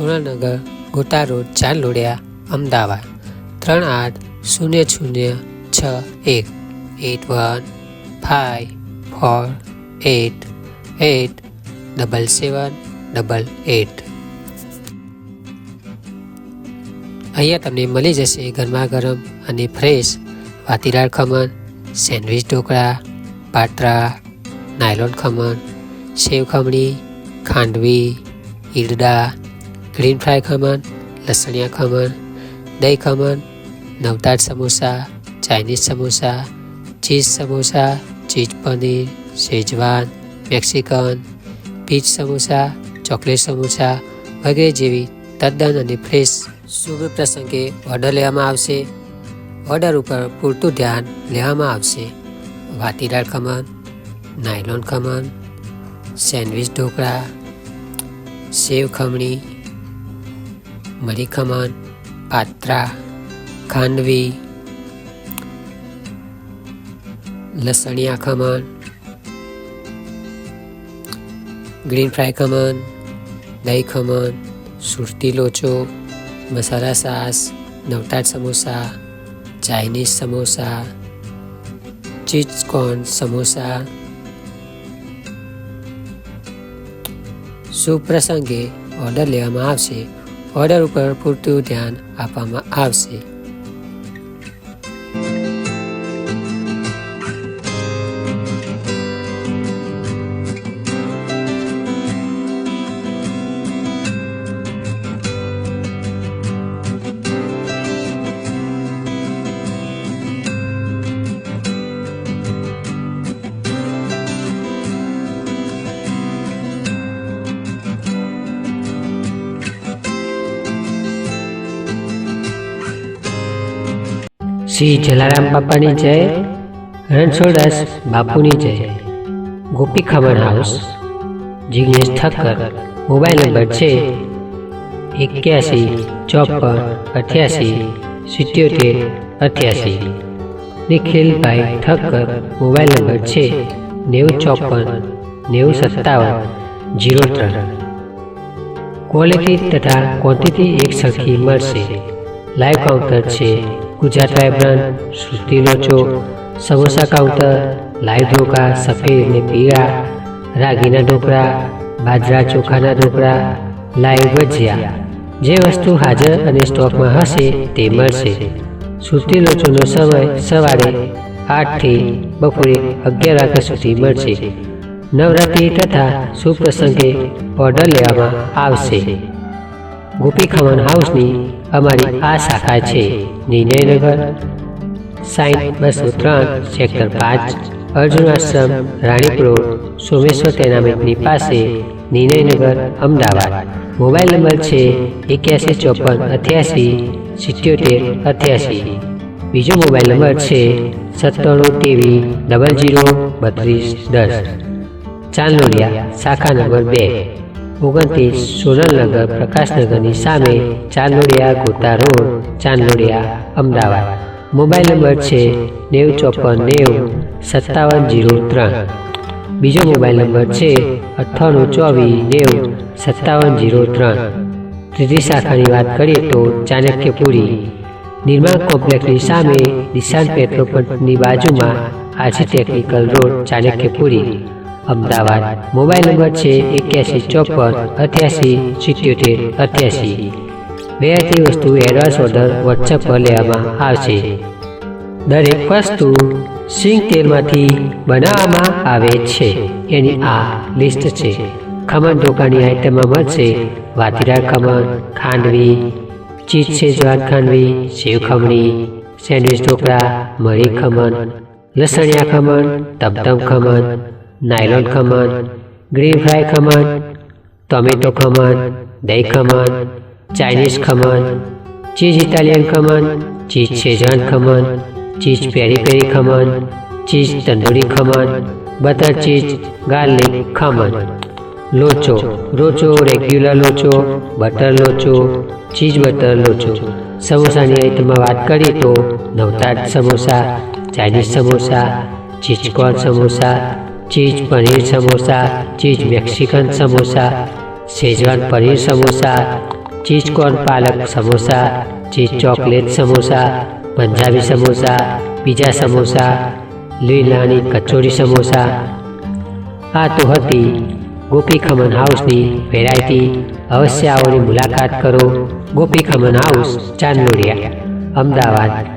Surendranagar Gota road Chandlodiya Ahmedabad 380061 8154887788। અહીંયા તમને મળી જશે ગરમા ગરમ અને ફ્રેશ વાતીદાળ ખમણ, સેન્ડવિચ ઢોકળા, પાત્રા, નાયલોન ખમણ, સેવ ખમણી, ખાંડવી, ઈરડા, ગ્રીન ફ્રાય ખમણ, લસણિયા ખમણ, દહીં ખમણ, નવતાડ samosa, Chinese samosa, cheese samosa, cheese paneer, Schezwan, Mexican, peach samosa, chocolate samosa વગેરે જેવી તદ્દન અને ફ્રેશ શુભ પ્રસંગે ઓર્ડર લેવામાં આવશે। ઓર્ડર ઉપર પૂરતું ધ્યાન લેવામાં આવશે। વાતીદાળ ખમણ, નાયલોન ખમણ, સેન્ડવિચ ઢોકળા, સેવ ખમણી, મરી ખમણ, પાત્રા, ખાંડવી, લસણિયા ખમણ, ગ્રીન ફ્રાય ખમણ, દહીં ખમણ, સુરતી લોચો, મસાલા સાસ, નવતાડ samosa, Chinese samosa, cheese corn samosa શુભ પ્રસંગે ઓર્ડર લેવામાં આવશે। ઓર્ડર ઉપર પૂરતું ધ્યાન આપવામાં આવશે। શ્રી જલારામ બાપાની જય, રણછોડદાસ બાપુની જય। Gopi khaman house, Jignesh Thakkar. Mobile number છે 8154887788। નિખિલભાઈ ઠક્કર। મોબાઈલ નંબર છે 9054905703। ક્વોલિટી તથા ક્વોન્ટિટી એક સરખી મળશે। લાઈવ કાઉન્ટર છે। ગુજરાત વાઇબ્રન્ટ, સુરતી લોચો, સમોસા કાઉન્ટર, લાઈવ ઢોકળા સફેદ અને પીળા, રાગીના ઢોકળા, બાજરા ચોખાના ઢોકળા, લાઈવ ભજીયા, જે વસ્તુ હાજર અને સ્ટોકમાં હશે તે મળશે। સુરતી લોચોનો સમય સવારે 8 થી બપોરે 11 વાગ્યા સુધી મળશે। નવરાત્રિ તથા શુભ પ્રસંગે ઓર્ડર લેવામાં આવશે। ગોપી ખમણ હાઉસની અમારી આ શાખા છે નિર્ણયનગર 60-203 સેક્ટર 5, અર્જુન આશ્રમ, રાણીપ રોડ, સોમેશ્વર ટેનામેન્ટની પાસે, નિર્ણયનગર, અમદાવાદ। મોબાઈલ નંબર છે 8154887788। બીજો મોબાઈલ નંબર છે 9723003210। ચાંદલોડિયા શાખા નંબર 2, 29 સોનલનગર પ્રકાશનગરની સામે, Chandlodiya Gota road, Chandlodiya, Ahmedabad. Mobile number છે 9054905703। બીજો મોબાઈલ નંબર છે 9824905703। ત્રીજી શાખાની વાત કરીએ તો ચાણક્યપુરી, નિર્માણ કોમ્પ્લેક્સની સામે, દિશાંત પેટ્રોલ પંપની બાજુમાં, Aji technical road, Chanakyapuri, Ahmedabad. Mobile number છે 8154887788। બેથી વસ્તુ એડવાન્સ ઓર્ડર વોટ્સએપ પર લેવામાં આવશે। દરેક વસ્તુ સિંગ તેલમાંથી બનાવવામાં આવે છે, એની આ લિસ્ટ છે। ખમણ ઢોકળાની આઇટમમાં મળશે વાતીદાળ ખમણ, ખાંડવી, ચીઝ શેજવાન ખાંડવી, સેવ ખમણી, સેન્ડવિચ ઢોકળા, મરી ખમણ, લસણિયા ખમણ, તમતમ khaman, nylon khaman, green fry khaman, tomato khaman, દહીં khaman, Chinese khaman, cheese Italian khaman, cheese Schezwan khaman, cheese peri peri khaman, cheese tandoori khaman, butter cheese garlic khaman, લોચો, રોચો, રેગ્યુલર લોચો, બટર લોચો, ચીઝ બટર લોચો। સમોસાની આઈટમમાં વાત કરીએ તો નવતાડ samosa, Chinese samosa, cheese corn samosa, cheese paneer samosa, cheese Mexican samosa, Schezwan paneer samosa, cheese corn પાલક samosa, cheese chocolate samosa, Punjabi samosa, pizza samosa, લીલાની કચોરી સમોસા. આ તો હતી ગોપી ખમણ હાઉસની વેરાયટી. અવશ્ય આવોની મુલાકાત કરો. ગોપી ખમણ હાઉસ, ચાંદલોડિયા, અમદાવાદ.